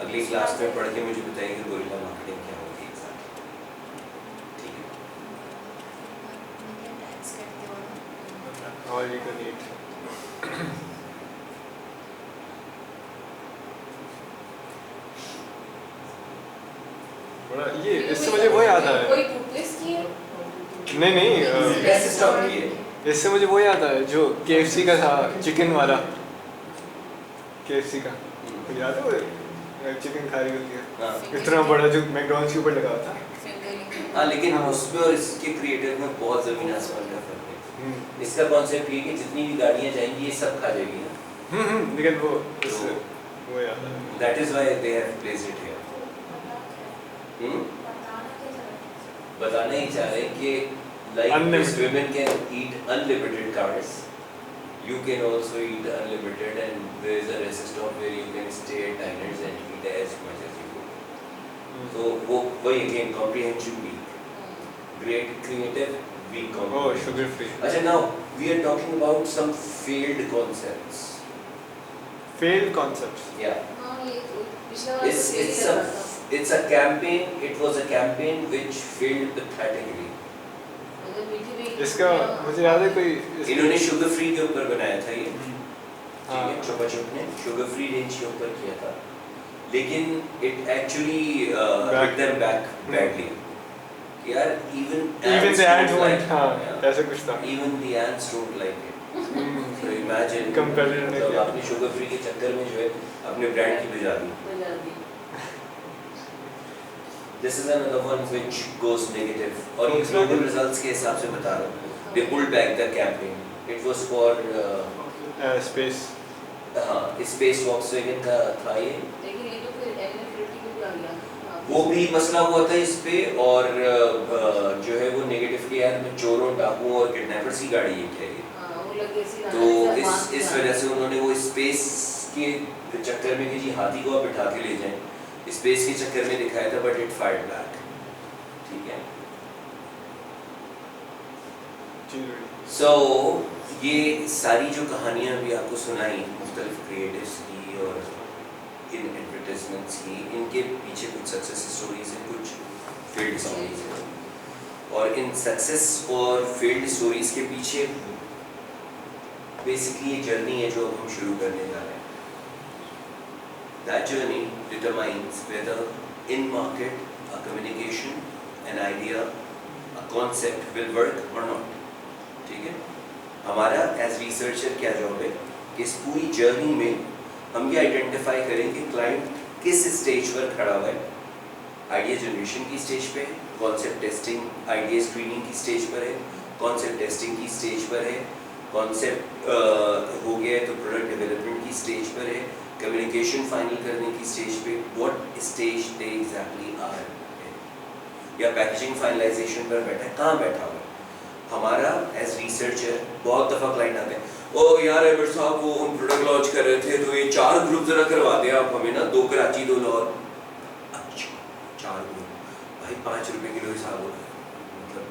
अगली क्लास में पढ़ के मुझे बताइए कि गोरिल्ला मार्केटिंग क्या होगी एग्जैक्टली। ठीक है। और you can eat. बड़ा ये इससे मुझे वो याद आया। कोई बुकलेस की है? नहीं कैसे स्टॉप किए? इससे मुझे वो याद आया जो KFC का था, चिकन वाला KFC का, तो याद है वो चिकन खा रही होती है, हाँ इतना बड़ा जो मैकडॉनल्ड्स के ऊपर लगा हुआ था। हाँ, लेकिन हाँ। उसमें और इसके क्रिएटिव में बहुत ज़मीन आसमान का फर्क है। इसका कॉन्सेप्ट ये कि जितनी भी गाड़ियाँ जाएंगी ये सब खा जाएगी ना। लेकिन वो इससे वो याद आया। That is why they have placed it here. बताना ही चाह रहे हैं कि like Unlimited. women can eat unlimited carbs, you can also eat unlimited, and there is a restaurant where you can stay at diners and eat as much as you want. So वो वही again comprehension week, great creative week Oh, comprehension. sugar free. अच्छा, now we are talking about some failed concepts. Failed concepts. Yeah. हाँ, ये तो पिछला वाला तो यही It's लगा था। a campaign. It was a campaign which failed pathetically. मतलब मीठी भी इसका मुझे याद है कोई इन्होंने शुगर फ्री के ऊपर बनाया था ये, हाँ। ठीक है, चोपा चुप ने शुगर फ्री रेंज के ऊपर किया था, लेकिन it actually hit them back badly. यार even the ads don't won't, हाँ, yeah, ऐसा कुछ था। even the ants don't like it. So imagine Competitor ने मतलब किया। आपने शुगर फ्री के चक्कर में जो है अपने ब्रांड की बजा दी. बजा दी। This is another one which goes negative. और ये global results के हिसाब से बता रहा हूँ. They pulled back the campaign. It was for space. हाँ, स्पेस वॉक्सवैगन का था ये. लेकिन ये तो फिर एलिजिबिलिटी को भी आ गया। वो भी मसला हुआ था इस पे, और जो है वो नेगेटिव के यार में चोरों, डाकुओं और किडनैपर्स की गाड़ी है क्या ये. हाँ, वो लगे सी तो इस वजह से उन्होंने वो स्पेस के चक्कर में कि जी हाथी को आप बिठा के ले जाएं, स्पेस के चक्कर में दिखाया था, बट इट फायर्ड बैक. ठीक है. सो ये सारी जो कहानियाँ भी आपको सुनाई मुख्तलिफ क्रिएटिव्स की और इन एडवर्टाइजमेंट्स की, इनके पीछे कुछ सक्सेस स्टोरीज हैं, कुछ फेल्ड स्टोरीज हैं, और इन सक्सेस और फेल्ड स्टोरीज के पीछे बेसिकली ये जर्नी है जो हम शुरू करने जा रहे हैं. That journey determines whether in market a communication, an idea, a concept will work or not. ठीक है. हमारा एज रिसर्चर क्या जॉब है कि इस पूरी जर्नी में हम ये आइडेंटिफाई करें कि क्लाइंट किस स्टेज पर खड़ा हुआ है. आइडिया जनरेशन की स्टेज पे है, कॉन्सेप्ट टेस्टिंग, आइडिया स्क्रीनिंग की स्टेज पर है, कॉन्सेप्ट टेस्टिंग की स्टेज पर है, कॉन्सेप्ट हो गया है तो प्रोडक्ट डेवलपमेंट की स्टेज पर है, कम्युनिकेशन फाइनल करने की स्टेज पे, what stage they exactly are, या पैकेजिंग फाइनलाइजेशन पर बैठा है, कहाँ बैठा हुआ है. हमारा एज रिसर्चर बहुत दफ़ा क्लाइंट आते हैं, ओ यार एबर साहब वो हम प्रोडक्ट लॉन्च कर रहे थे तो ये 4 ग्रुप जरा करवा दें आप हमें ना, 2 कराची 2 लाहौर. अच्छा 4 ग्रुप भाई, 5 रुपये किलो हिसाब हो रहा है, मतलब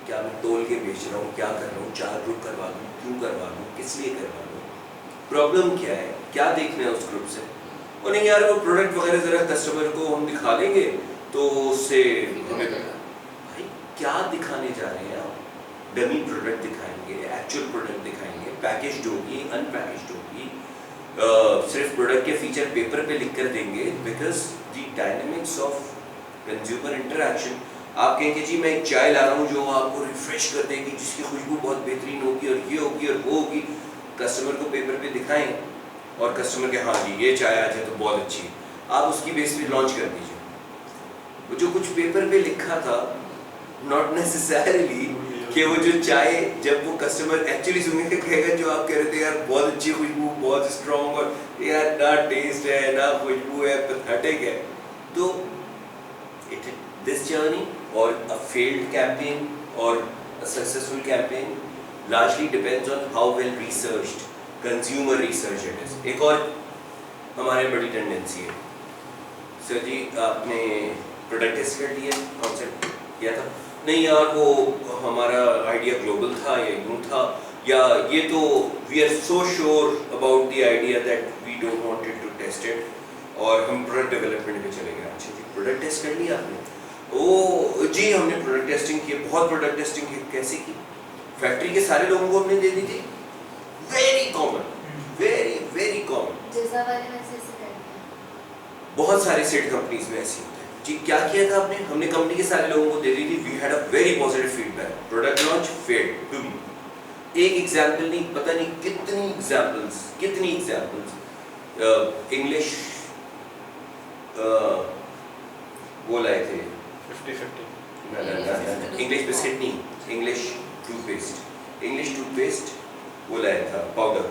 क्या मैं तोल के बेच रहा हूँ, क्या कर रहा हूँ, 4 ग्रुप करवा दूँ, क्यों करवा दूँ, किस लिए करवा दूँ, प्रॉब्लम क्या है, क्या देखना है उस ग्रुप से. और नहीं यार वो प्रोडक्ट वगैरह ज़रा कस्टमर को हम दिखा देंगे तो उससे हमें भाई क्या दिखाने जा रहे हैं आप. डमी प्रोडक्ट दिखाएंगे, एक्चुअल प्रोडक्ट दिखाएंगे, पैकेज्ड होगी, अनपैकेज्ड होगी, सिर्फ प्रोडक्ट के फीचर पेपर पे लिख कर देंगे, because the dynamics of consumer interaction. आप कहेंगे जी मैं एक चाय ला रहा हूँ जो आपको रिफ्रेश कर देगी, जिसकी खुशबू बहुत बेहतरीन होगी और ये होगी और वो होगी. कस्टमर को पेपर पे दिखाएं और कस्टमर के हाँ जी ये चाय आज है तो बहुत अच्छी है, आप उसकी बेस पे लॉन्च कर दीजिए. वो जो कुछ पेपर पे लिखा था, नॉट नेसेसरली कि वो जो चाय जब वो कस्टमर एक्चुअली सुनेंगे कहेगा जो आप कह रहे थे यार बहुत अच्छी खुशबू, बहुत स्ट्रॉन्ग, और यार ना टेस्ट है ना खुशबू है, पैथेटिक है. तो इट दिस जर्नी और अ फेल्ड कैंपेन और a successful campaign largely depends on how well researched consumer research it is. एक और हमारे बड़ी टेंडेंसी है, सर जी आपने प्रोडक्ट टेस्ट कर लिया, कॉन्सेप्ट किया था, नहीं यार वो हमारा आइडिया ग्लोबल था या यूँ था, या ये तो we are so sure about the idea that we don't wanted to test it और हम प्रोडक्ट डेवलपमेंट में चले गए। अच्छा जी प्रोडक्ट टेस्ट कर लिया आपने? ओ जी हमने प्रोडक्ट टेस्टिंग की, बहुत प्रोडक्ट टेस्टिंग की। कैसे की? फैक्ट्री के सारे लोगों को हमने दे दी थी। Very common, very very common. जैसा वाले में से कर दिया। बहुत सारे सेट कंपनीज में ऐसे होते हैं। जी क्या किया था आपने? हमने कंपनी के सारे लोगों को दे दी थी। We had a very positive feedback. Product launch failed. एक एग्जाम्पल नहीं, पता नहीं कितनी एग्जाम्पल्स इंग्लिश वो लाए थे 50-50 इंग्लिश बिस्किट नहीं, इंग्लिश टूथपेस्ट वो लाया था पाउडर,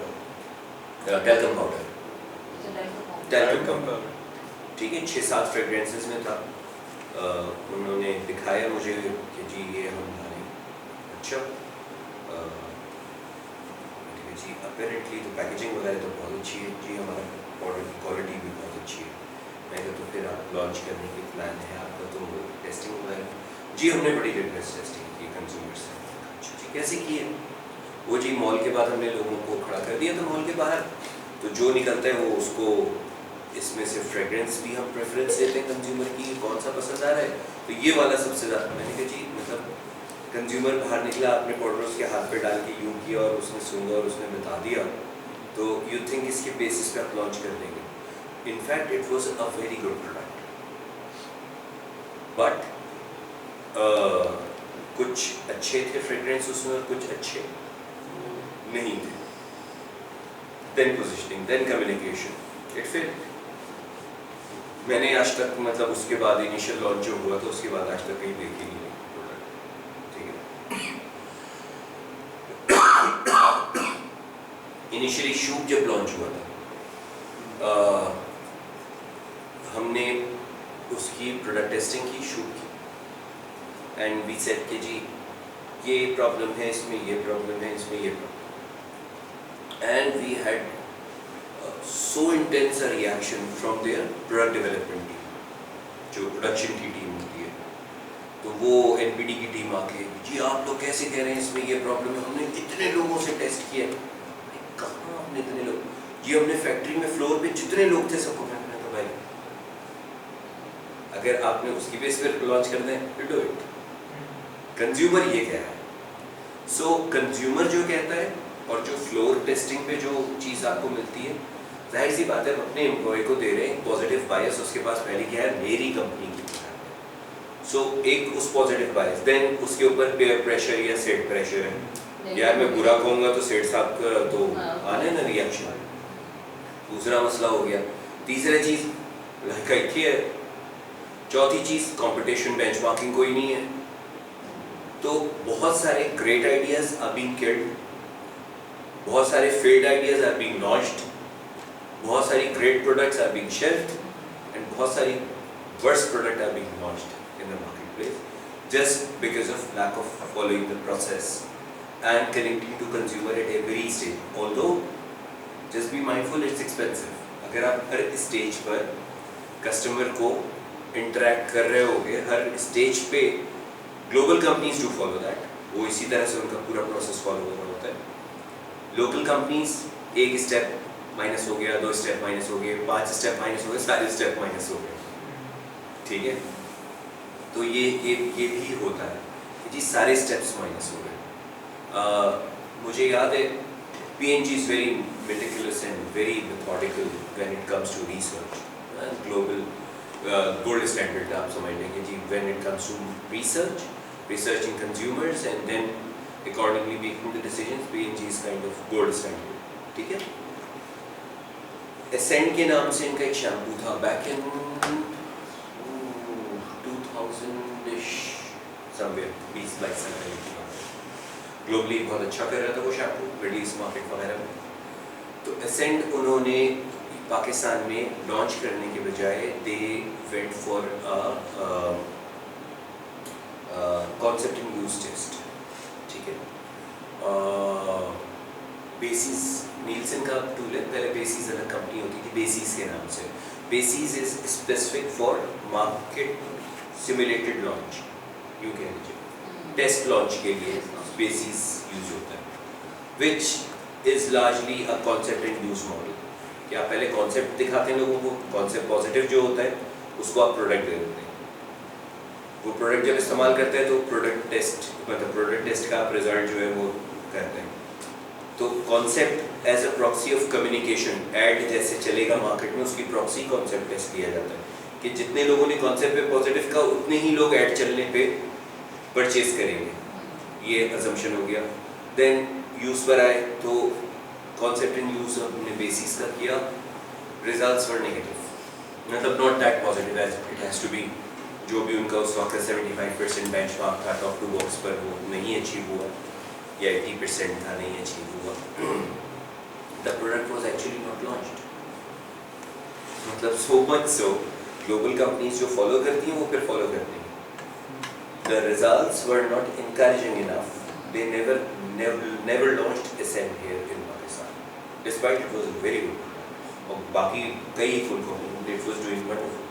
टैल्कम पाउडर, वेलकम पर ठीक है 6-7 फ्रेग्रेंसेस में था। उन्होंने दिखाया मुझे कि जी ये हम ला रहे हैं। अच्छा जी अपेरेंटली तो पैकेजिंग वगैरह तो बहुत अच्छी है जी, हमारा पाउडर की क्वालिटी भी बहुत अच्छी है। मैं कहता तो फिर आप लॉन्च करने के प्लान है आपका, तो टेस्टिंग वगैरह जी हमने बड़ी रिग्रेस टेस्टिंग की कंज्यूमर से। अच्छा जी कैसे की है वो? जी मॉल के बाद हमने लोगों को खड़ा कर दिया था मॉल के बाहर, तो जो निकलता है वो उसको इसमें से फ्रेग्रेंस भी हम प्रेफरेंस देते हैं कंज्यूमर की, कौन सा पसंद आ रहा है तो ये वाला सबसे ज़्यादा। मैंने कहा जी मतलब कंज्यूमर बाहर निकला, आपने पाउडर उसके हाथ पे डाल के यूँ किया और उसने सूंघा और उसने बता दिया, तो यू थिंक इसके बेसिस पे आप लॉन्च कर देंगे। In fact it was a very good product, but कुछ अच्छे थे फ्रेग्रेंस उसमें और कुछ अच्छे नहीं थे। Then positioning, then communication, it failed. मैंने आज तक मतलब उसके बाद इनिशियल लॉन्च जो हुआ था उसके बाद आज तक कहीं देखी नहीं प्रोडक्ट, ठीक है। इनिशियली शूप जब लॉन्च हुआ था हमने उसकी प्रोडक्ट टेस्टिंग की शूप की, एंड वी सेड कि जी ये प्रॉब्लम है इसमें, ये प्रॉब्लम है इसमें, ये problem, and we had so intense a reaction from their product development team, जो प्रोडक्शन की टीम होती है, तो वो एनपीडी की टीम आके जी आप लोग कैसे कह रहे हैं इसमें ये प्रॉब्लम है, हमने इतने लोगों से टेस्ट किया। कहाँ आपने इतने लोग? जी हमने फैक्ट्री में फ्लोर पे जितने लोग थे सबको फेंकना था भाई, अगर आपने उसकी बेस पर लॉन्च कर दें डू इट। कंज्यूमर ये कह रहा है, सो कंज्यूमर जो कहता है और जो फ्लोर टेस्टिंग पे जो चीज़ आपको मिलती है, जाहिर सी बात है अपने एम्प्लॉय को दे रहे हैं पॉजिटिव बायस, उसके पास पहले क्या है मेरी कंपनी की। सो एक उस पॉजिटिव बायस, देन उसके ऊपर पेयर प्रेशर या सेट प्रेशर है, यार मैं बुरा कहूँगा तो सेट साहब का तो आने ना रिएक्शन, दूसरा मसला हो गया। तीसरा चीज़ लाइक है, चौथी चीज़ कंपटीशन बेंचमार्किंग कोई नहीं है, तो बहुत सारे great ideas are being killed, बहुत सारे failed ideas are being launched, बहुत सारी great products are being shelved, and बहुत सारी worst product are being launched in the marketplace just because of lack of following the process and connecting to consumer at every stage. Although just be mindful it's expensive. अगर आप हर stage पर customer को interact कर रहे होगे हर stage पे, global companies do follow that, वो इसी तरह से उनका पूरा प्रोसेस फॉलो करना होता है। लोकल कंपनीज एक स्टेप माइनस हो गया, 2 स्टेप माइनस हो गए, 5 स्टेप माइनस हो गए, सारे स्टेप माइनस हो गए, ठीक है। तो ये भी होता है कि जी सारे स्टेप्स माइनस हो गए। मुझे याद है P&G is very meticulous and very methodical when it comes to research, global gold standard आप समझ लेंगे जी, when it comes to researching consumers and then accordingly making the decisions, P&G is kind of gold standard, ठीक है। Accent के नाम से इनका एक शैम्पू था बैक इन 2000-ish समवेयर, 20-22 साल पहले। ग्लोबली बहुत अच्छा कर रहा था वो शैम्पू, मिडिल ईस्ट मार्केट वगैरह में। तो एसेंट उन्होंने पाकिस्तान में लॉन्च करने के बजाय they went for concept in use test, ठीक है। बेसिस नीलसन का टूल है, पहले बेसिस अलग कंपनी होती थी बेसिस के नाम से। Basis is specific for market simulated launch, यूं कह लीजिए टेस्ट लॉन्च के लिए बेसिस यूज होता है। which is largely a concept induced model. कि आप पहले कॉन्सेप्ट दिखाते हैं लोगों को, कॉन्सेप्ट पॉजिटिव जो होता है उसको आप प्रोडक्ट दे देते हैं, वो प्रोडक्ट जब इस्तेमाल करते हैं तो प्रोडक्ट टेस्ट, मतलब प्रोडक्ट टेस्ट का आप रिजल्ट जो है वो करते हैं। तो concept as a proxy of communication, ad जैसे चलेगा मार्केट में उसकी प्रॉक्सी कॉन्सेप्ट टेस्ट किया जाता है कि जितने लोगों ने कॉन्सेप्ट पे पॉजिटिव का उतने ही लोग ऐड चलने पे परचेज करेंगे, ये अजम्पशन हो गया। देन यूज़ पर आए तो कॉन्सेप्ट इन यूज़ अपने बेसिस का किया, रिजल्ट्स वर नेगेटिव, मतलब not that positive as it has to be. जो भी उनका उस वक्त 75% बेंचमार्क था टॉप टू बॉक्स पर, वो नहीं अचीव हुआ, या 80% था नहीं अचीव हुआ। The product was actually not launched. मतलब so much so global companies जो फॉलो करती हैं वो फिर फॉलो करती हैं। The results were not encouraging enough, they never launched Ascent here in Pakistan, despite it was very good. और बाकी कई full company it was doing wonderful,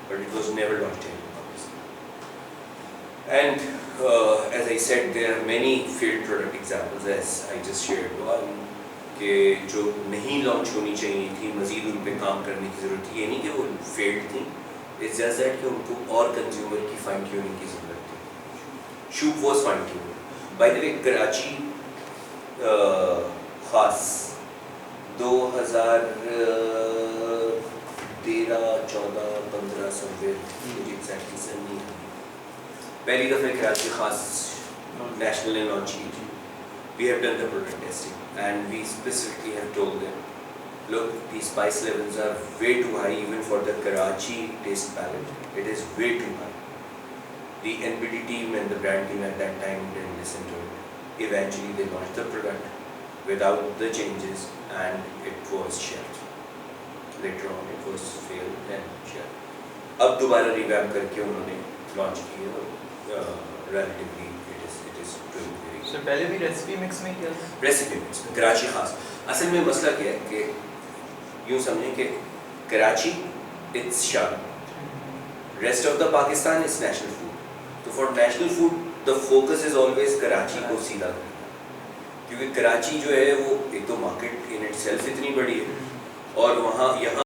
but it was never launched here in Pakistan. And as I said, there are many failed product examples, as I just shared one, कि जो नहीं launch होनी चाहिए थी, मज़ीद उन पे काम करने की ज़रूरत थी। ये नहीं कि वो फेल्ड थी, इट्स जस्ट दैट कि उनको और कंज्यूमर की फाइन ट्यूनिंग की ज़रूरत थी। Shoot was fine tune. By the way Karachi ख़ास 2013, 14, 15 समवेयर, मुझे एग्जैक्टली सन नहीं है, पहली दफ़े कराची ख़ास नेशनल ने लॉन्च की थी। We have done the product testing and we specifically have told them, look, the spice levels are way too high even for the Karachi taste palette. It is way too high. The NPD team and the brand team at that time didn't listen to it. Eventually they launched the product without the changes and it was shelved. Later on it was failed and shelved. अब दोबारा revamp करके उन्होंने launch किया, relatively it is doing very sir पहले भी recipe mix में किया था? रेसिपी मिक्स में कराची खास। असल में मसला क्या है कि यूँ समझें कि कराची इट्स शान, rest of the Pakistan is national food. तो for national food the focus is always Karachi को सीधा करना, क्योंकि कराची जो है वो एक तो मार्केट इन इटसेल्फ इतनी बड़ी है और वहाँ यहाँ